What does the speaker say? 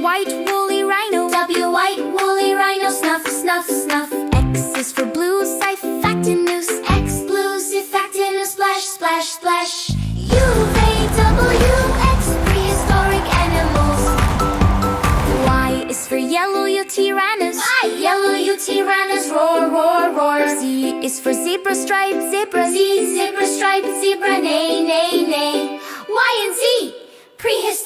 white woolly rhino. W, white woolly rhino. Snuff, snuff, snuff. X is for blue siphacatinus. X, blue siphacatinus. Splash, splash, splash. U, V, W, X, prehistoric animals. Y is for yellow Utyrannus. Y, yellow Utyrannus. Roar, roar, roar. Z is for zebra striped zebra. Z, zebra striped zebra. Neigh, neigh, neigh. Y and Z, prehistoric